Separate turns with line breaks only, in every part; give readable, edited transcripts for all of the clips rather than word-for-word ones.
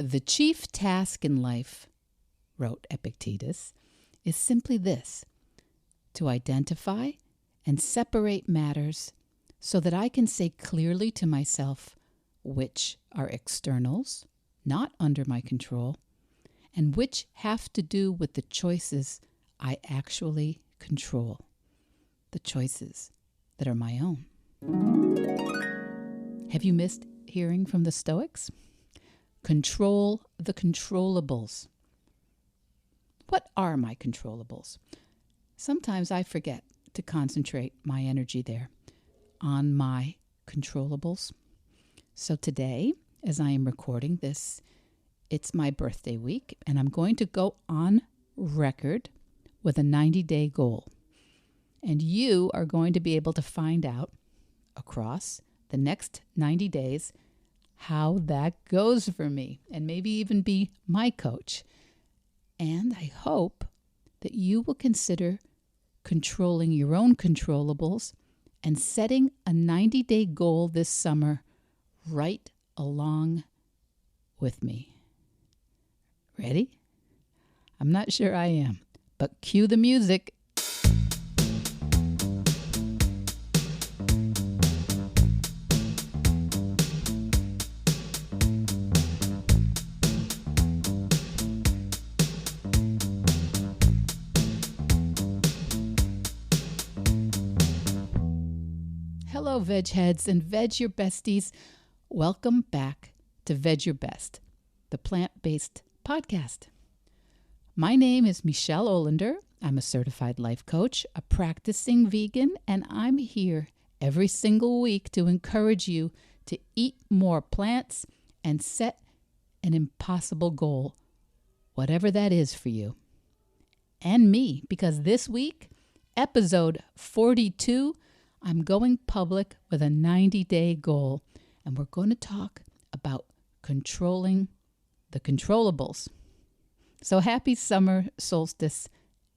The chief task in life, wrote Epictetus, is simply this: to identify and separate matters so that I can say clearly to myself which are externals, not under my control, and which have to do with the choices I actually control, the choices that are my own. Have you missed hearing from the Stoics? Control the controllables. What are my controllables? Sometimes I forget to concentrate my energy there on my controllables. So today, as I am recording this, it's my birthday week, and I'm going to go on record with a 90-day goal. And you are going to be able to find out across the next 90 days how that goes for me, and maybe even be my coach. And I hope that you will consider controlling your own controllables and setting a 90-day goal this summer right along with me. Ready? I'm not sure I am, but cue the music. Hello, Vedge Heads and Vedge Your Besties. Welcome back to Vedge Your Best, the plant-based podcast. My name is Michele Olander. I'm a certified life coach, a practicing vegan, and I'm here every single week to encourage you to eat more plants and set an impossible goal, whatever that is for you. And me, because this week, episode 42, I'm going public with a 90-day goal, and we're going to talk about controlling the controllables. So happy summer solstice,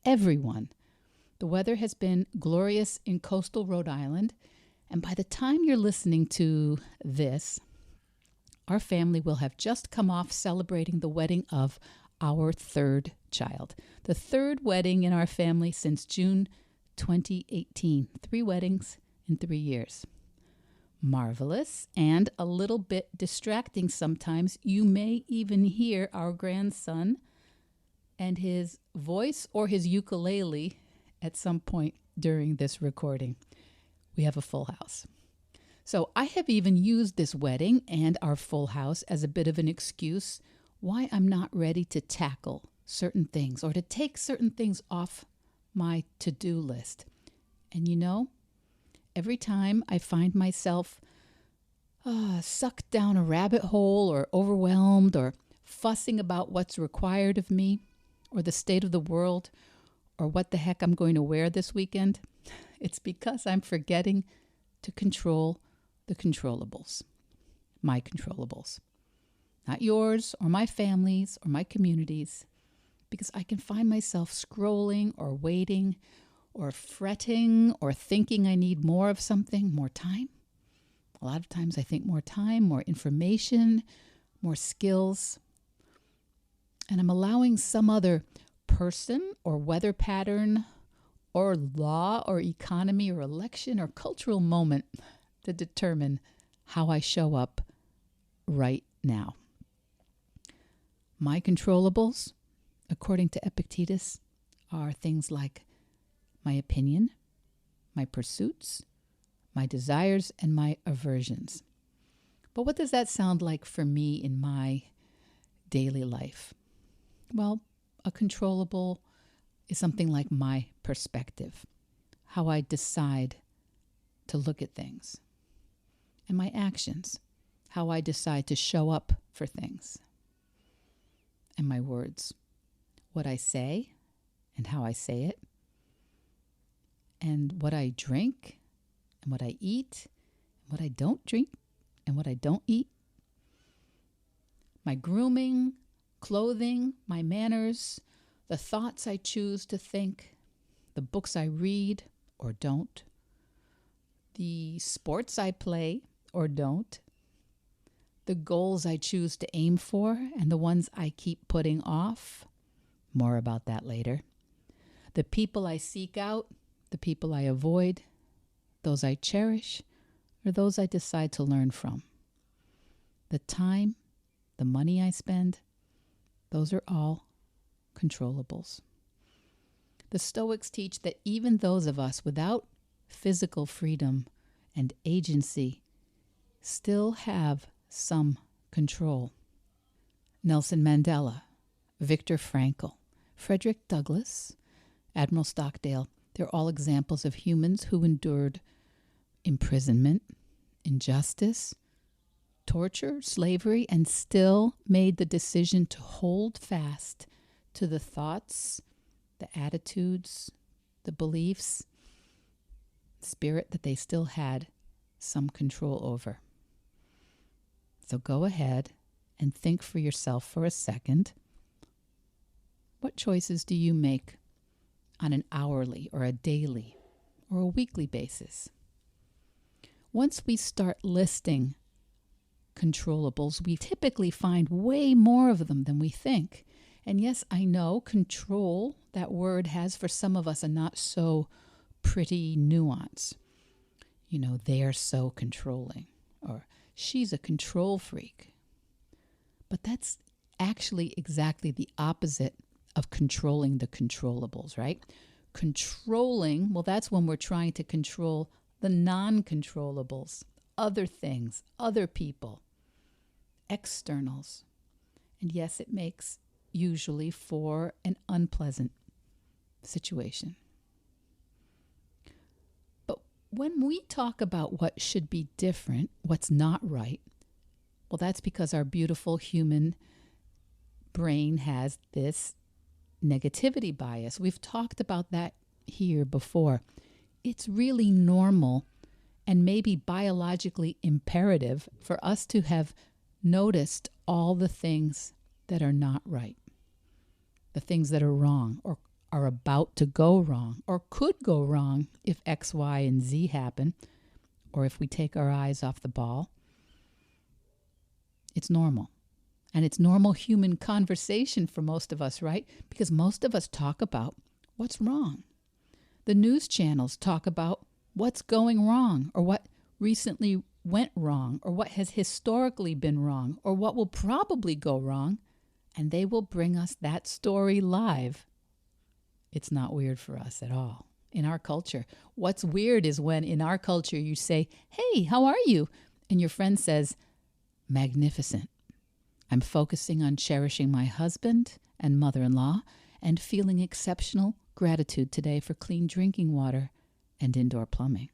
everyone. The weather has been glorious in coastal Rhode Island, and by the time you're listening to this, our family will have just come off celebrating the wedding of our third child. The third wedding in our family since June 2018. 3 weddings in 3 years. Marvelous and a little bit distracting sometimes. You may even hear our grandson and his voice or his ukulele at some point during this recording. We have a full house. So I have even used this wedding and our full house as a bit of an excuse why I'm not ready to tackle certain things or to take certain things off my to-do list. And you know, every time I find myself sucked down a rabbit hole or overwhelmed or fussing about what's required of me or the state of the world or what the heck I'm going to wear this weekend, it's because I'm forgetting to control the controllables, my controllables. Not yours or my family's or my community's, because I can find myself scrolling or waiting or fretting or thinking I need more of something, more time. A lot of times I think more time, more information, more skills. And I'm allowing some other person or weather pattern or law or economy or election or cultural moment to determine how I show up right now. My controllables, according to Epictetus, are things like my opinion, my pursuits, my desires, and my aversions. But what does that sound like for me in my daily life? Well, a controllable is something like my perspective, how I decide to look at things, and my actions, how I decide to show up for things, and my words, what I say and how I say it, and what I drink and what I eat, and what I don't drink and what I don't eat, my grooming, clothing, my manners, the thoughts I choose to think, the books I read or don't, the sports I play or don't, the goals I choose to aim for and the ones I keep putting off. More about that later. The people I seek out, the people I avoid, those I cherish, or those I decide to learn from. The time, the money I spend, those are all controllables. The Stoics teach that even those of us without physical freedom and agency still have some control. Nelson Mandela, Viktor Frankl, Frederick Douglass, Admiral Stockdale, they're all examples of humans who endured imprisonment, injustice, torture, slavery, and still made the decision to hold fast to the thoughts, the attitudes, the beliefs, spirit that they still had some control over. So go ahead and think for yourself for a second. What choices do you make on an hourly or a daily or a weekly basis? Once we start listing controllables, we typically find way more of them than we think. And yes, I know control, that word has for some of us a not so pretty nuance. You know, they're so controlling, or she's a control freak. But that's actually exactly the opposite of controlling the controllables, right? Controlling, well, that's when we're trying to control the non-controllables, other things, other people, externals. And yes, it makes usually for an unpleasant situation. But when we talk about what should be different, what's not right, well, that's because our beautiful human brain has this negativity bias. We've talked about that here before. It's really normal and maybe biologically imperative for us to have noticed all the things that are not right, the things that are wrong or are about to go wrong or could go wrong if X, Y, and Z happen, or if we take our eyes off the ball. It's normal. And it's normal human conversation for most of us, right? Because most of us talk about what's wrong. The news channels talk about what's going wrong or what recently went wrong or what has historically been wrong or what will probably go wrong, and they will bring us that story live. It's not weird for us at all. In our culture, what's weird is when in our culture you say, "Hey, how are you?" And your friend says, "Magnificent. I'm focusing on cherishing my husband and mother-in-law and feeling exceptional gratitude today for clean drinking water and indoor plumbing."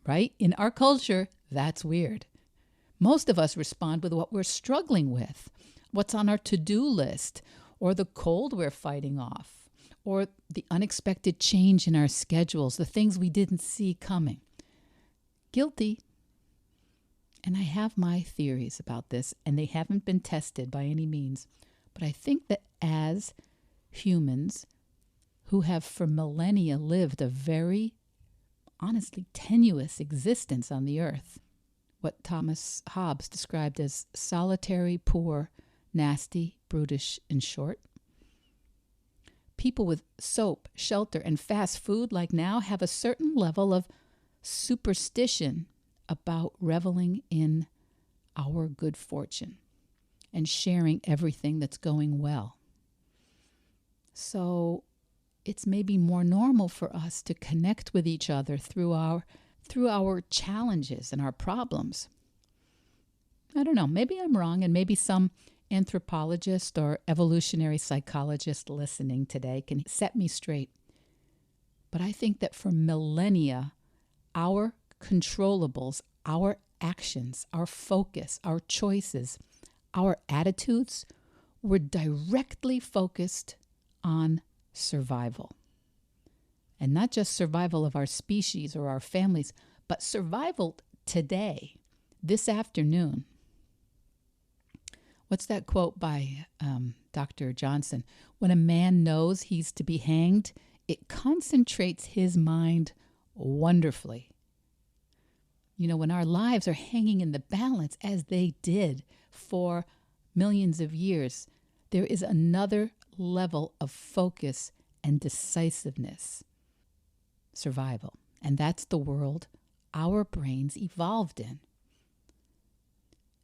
Right? In our culture, that's weird. Most of us respond with what we're struggling with, what's on our to-do list, or the cold we're fighting off, or the unexpected change in our schedules, the things we didn't see coming. Guilty. And I have my theories about this, and they haven't been tested by any means. But I think that as humans who have for millennia lived a very, honestly, tenuous existence on the earth, what Thomas Hobbes described as solitary, poor, nasty, brutish, and short. People with soap, shelter, and fast food like now have a certain level of superstition about reveling in our good fortune and sharing everything that's going well. So it's maybe more normal for us to connect with each other through our challenges and our problems. I don't know, maybe I'm wrong, and maybe some anthropologist or evolutionary psychologist listening today can set me straight. But I think that for millennia, our controllables, our actions, our focus, our choices, our attitudes were directly focused on survival. And not just survival of our species or our families, but survival today, this afternoon. What's that quote by Dr. Johnson? When a man knows he's to be hanged, it concentrates his mind wonderfully. When our lives are hanging in the balance as they did for millions of years, there is another level of focus and decisiveness, survival. And that's the world our brains evolved in.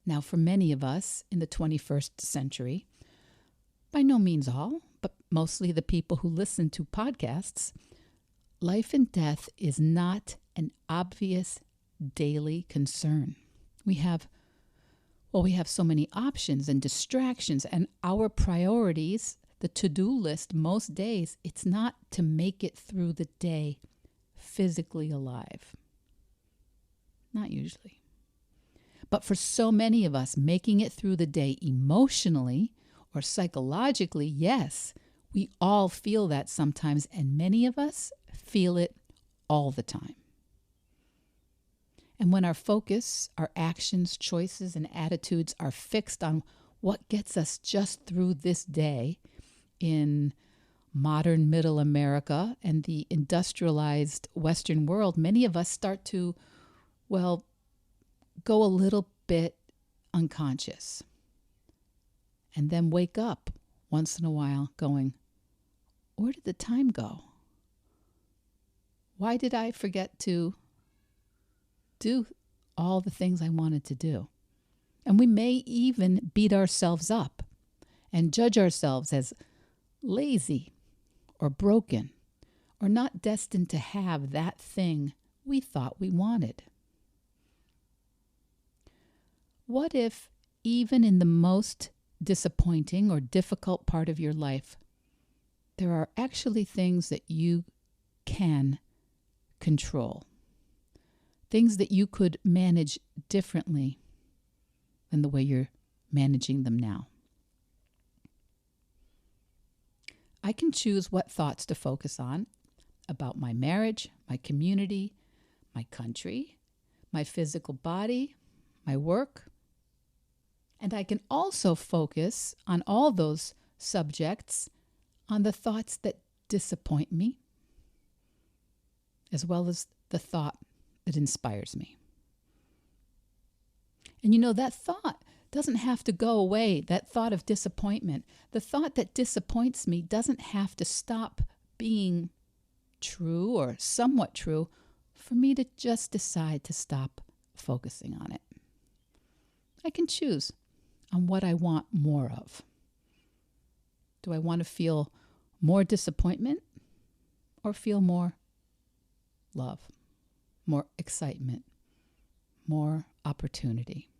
Now, for many of us in the 21st century, by no means all, but mostly the people who listen to podcasts, life and death is not an obvious daily concern. We have so many options and distractions, and our priorities, the to-do list most days, it's not to make it through the day physically alive. Not usually. But for so many of us, making it through the day emotionally or psychologically, yes, we all feel that sometimes, and many of us feel it all the time. And when our focus, our actions, choices, and attitudes are fixed on what gets us just through this day in modern middle America and the industrialized Western world, many of us start to, go a little bit unconscious. And then wake up once in a while going, where did the time go? Why did I forget to do all the things I wanted to do? And we may even beat ourselves up and judge ourselves as lazy or broken or not destined to have that thing we thought we wanted. What if even in the most disappointing or difficult part of your life, there are actually things that you can control? Things that you could manage differently than the way you're managing them now. I can choose what thoughts to focus on about my marriage, my community, my country, my physical body, my work. And I can also focus on all those subjects on the thoughts that disappoint me, as well as the thought that inspires me. And that thought doesn't have to go away, that thought of disappointment. The thought that disappoints me doesn't have to stop being true or somewhat true for me to just decide to stop focusing on it. I can choose on what I want more of. Do I want to feel more disappointment or feel more love, more excitement, more opportunity?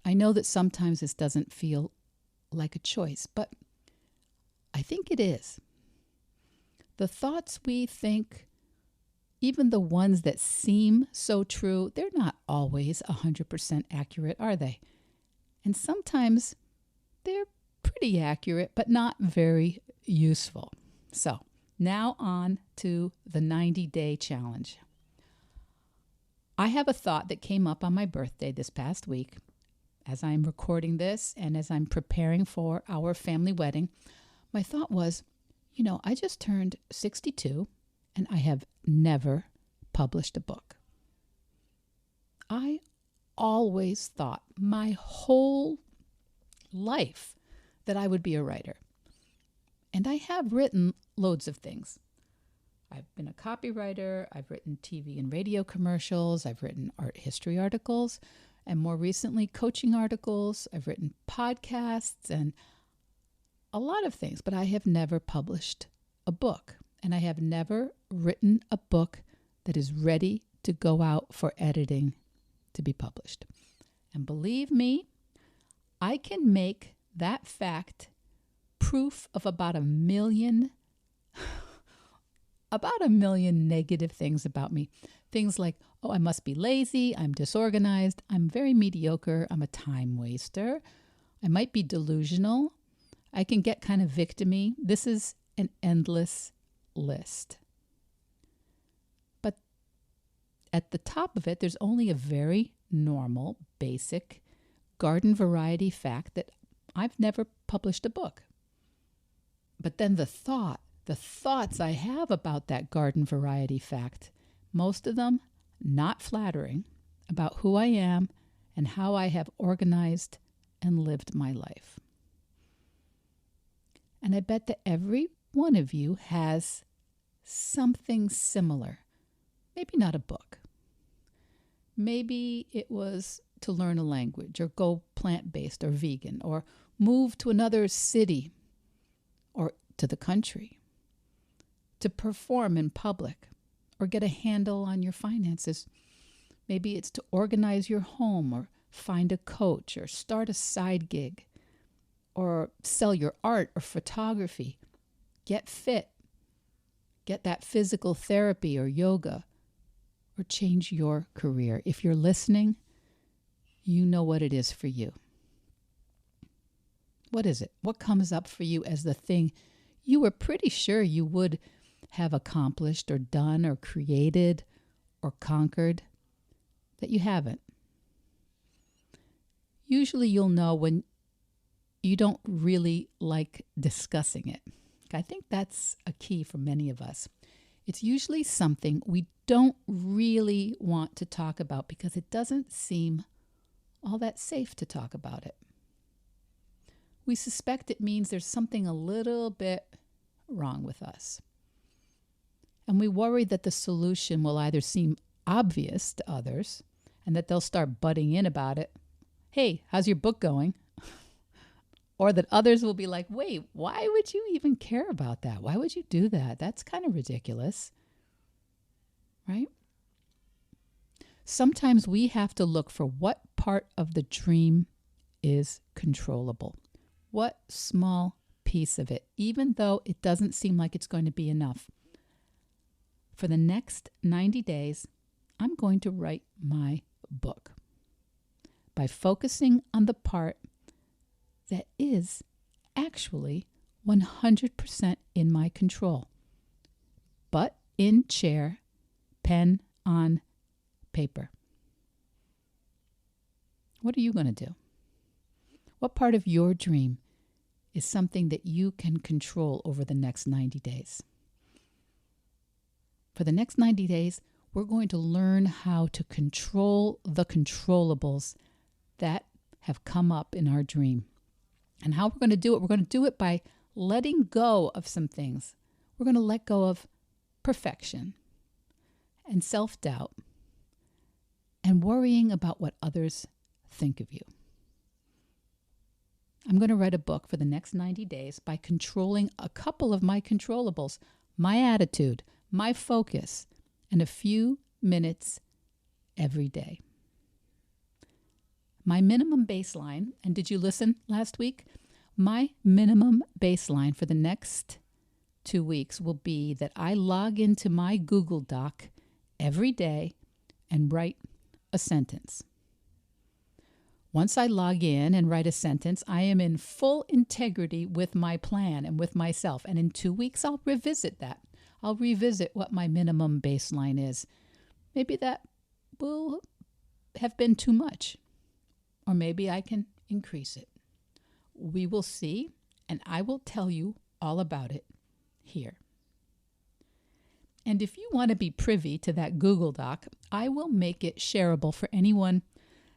I know that sometimes this doesn't feel like a choice, but I think it is. The thoughts we think, even the ones that seem so true, they're not always 100% accurate, are they? And sometimes they're pretty accurate, but not very useful. So now on to the 90-day challenge. I have a thought that came up on my birthday this past week. As I'm recording this and as I'm preparing for our family wedding, my thought was, I just turned 62 and I have never published a book. I always thought my whole life that I would be a writer. And I have written loads of things. I've been a copywriter, I've written TV and radio commercials, I've written art history articles, and more recently coaching articles. I've written podcasts and a lot of things, but I have never published a book. And I have never written a book that is ready to go out for editing to be published. And believe me, I can make that fact proof of about a million negative things about me. Things like, I must be lazy, I'm disorganized, I'm very mediocre, I'm a time waster, I might be delusional, I can get kind of victim-y. This is an endless list. But at the top of it, there's only a very normal, basic, garden variety fact that I've never published a book. But then the thoughts I have about that garden variety fact, most of them not flattering, about who I am and how I have organized and lived my life. And I bet that every one of you has something similar. Maybe not a book. Maybe it was to learn a language or go plant-based or vegan or move to another city or to the country, to perform in public or get a handle on your finances. Maybe it's to organize your home or find a coach or start a side gig or sell your art or photography, get fit, get that physical therapy or yoga, or change your career. If you're listening, you know what it is for you. What is it? What comes up for you as the thing you were pretty sure you would have accomplished or done or created or conquered that you haven't? Usually you'll know when you don't really like discussing it. I think that's a key for many of us. It's usually something we don't really want to talk about because it doesn't seem all that safe to talk about it. We suspect it means there's something a little bit wrong with us. And we worry that the solution will either seem obvious to others and that they'll start butting in about it. Hey, how's your book going? Or that others will be like, wait, why would you even care about that? Why would you do that? That's kind of ridiculous, right? Sometimes we have to look for what part of the dream is controllable. What small piece of it, even though it doesn't seem like it's going to be enough. For the next 90 days, I'm going to write my book by focusing on the part that is actually 100% in my control. But in chair, pen on paper. What are you going to do? What part of your dream is something that you can control over the next 90 days? For the next 90 days, we're going to learn how to control the controllables that have come up in our dream. And how we're going to do it, we're going to do it by letting go of some things. We're going to let go of perfection and self-doubt and worrying about what others think of you. I'm going to write a book for the next 90 days by controlling a couple of my controllables, my attitude, my focus, and a few minutes every day. My minimum baseline, and did you listen last week? My minimum baseline for the next 2 weeks will be that I log into my Google Doc every day and write a sentence. Once I log in and write a sentence, I am in full integrity with my plan and with myself. And in 2 weeks, I'll revisit that. I'll revisit what my minimum baseline is. Maybe that will have been too much. Or maybe I can increase it. We will see, and I will tell you all about it here. And if you want to be privy to that Google Doc, I will make it shareable for anyone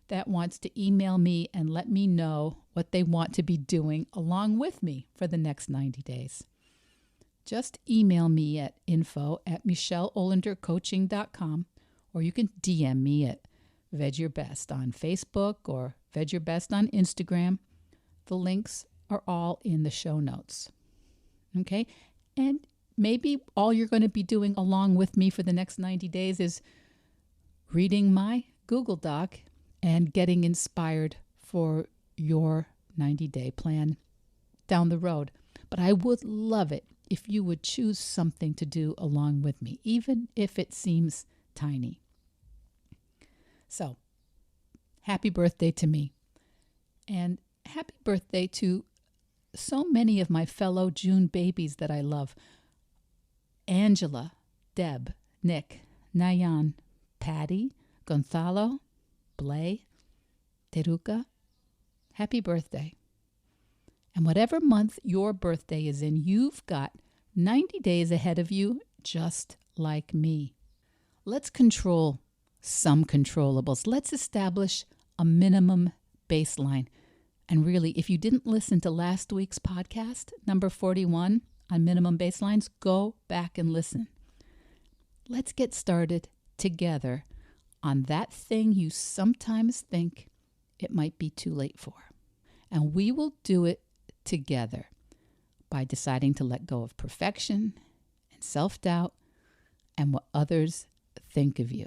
that wants to email me and let me know what they want to be doing along with me for the next 90 days. Just email me at info@micheleolendercoaching.com, or you can DM me at Vedge Your Best on Facebook or Vedge Your Best on Instagram. The links are all in the show notes. Okay? And maybe all you're going to be doing along with me for the next 90 days is reading my Google Doc and getting inspired for your 90-day plan down the road. But I would love it if you would choose something to do along with me, even if it seems tiny. So, happy birthday to me. And happy birthday to so many of my fellow June babies that I love. Angela, Deb, Nick, Nayan, Patty, Gonzalo, Blay, Teruka. Happy birthday. And whatever month your birthday is in, you've got 90 days ahead of you, just like me. Let's control some controllables. Let's establish a minimum baseline. And really, if you didn't listen to last week's podcast, number 41 on minimum baselines, go back and listen. Let's get started together on that thing you sometimes think it might be too late for. And we will do it together by deciding to let go of perfection and self-doubt and what others think of you.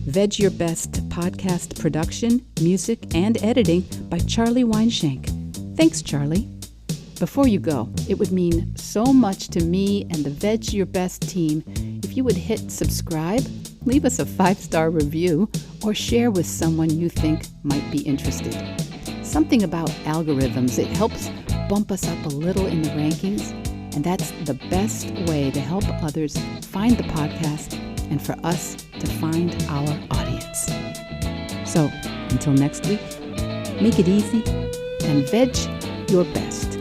Vedge Your Best podcast production, music, and editing by Charlie Weinshank. Thanks, Charlie. Before you go, it would mean so much to me and the Vedge Your Best team if you would hit subscribe, leave us a 5-star review, or share with someone you think might be interested. Something about algorithms, it helps bump us up a little in the rankings, and that's the best way to help others find the podcast and for us to find our audience. So, until next week, make it easy and veg your best.